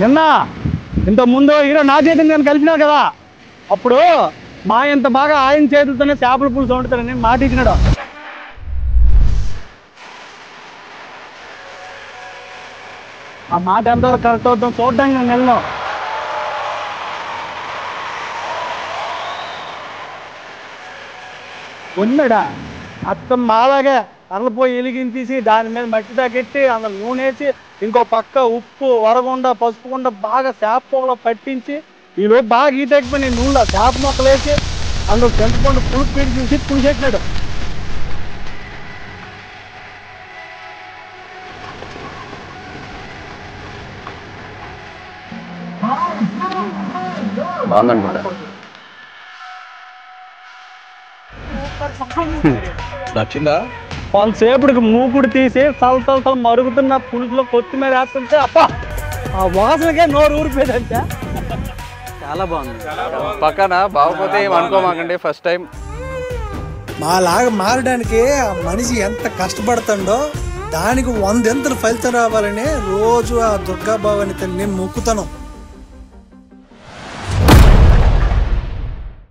నిన్న ఇంత ముందు హీరో నా చేతిని నేను కలిసినావు కదా, అప్పుడు మా ఇంత బాగా ఆయన చేతులతోనే చేపల పులుసు వండుతానని మాట ఇచ్చినాడు. ఆ మాట ఎంతవరకు కరెక్ట్ అవుతాం చూడడానికి నేను వెళ్ళను. ఉన్నాడా అత్తం మాలాగే అరలిపోయి ఎలిగించేసి దాని మీద మట్టి తగ్గెట్టి అందులో నూనె వేసి ఇంకో పక్క ఉప్పు వరగుండ పసుపుకుండా బాగా చేప పొగలో పట్టించి ఈలోపు బాగా ఈత ఎక్కిపోయి నేను నూనెలో చేప మొక్కలు వేసి అందులో చింతపండు పులుపు పీడి చూసి పులిసెట్టినాడు. బాగుందనుకుంటా. నచ్చిందా? కొంతసేపటికి మూకుడు తీసి తల మరుగుతున్న పులుసులో కొత్తిమీర వేస్తుంటే అప్ప ఆ వాసనకే నోరు ఊరిపోయిందంటే చాలా బాగుంది. పక్కన బాగోపోతే ఏం అనుకోమాకండి. ఫస్ట్ టైం మాలాగా మారడానికి ఆ మనిషి ఎంత కష్టపడుతుండో దానికి 100 ఫలితం రావాలని రోజు ఆ దుర్గాబాబాని నేను మొక్కుతాను.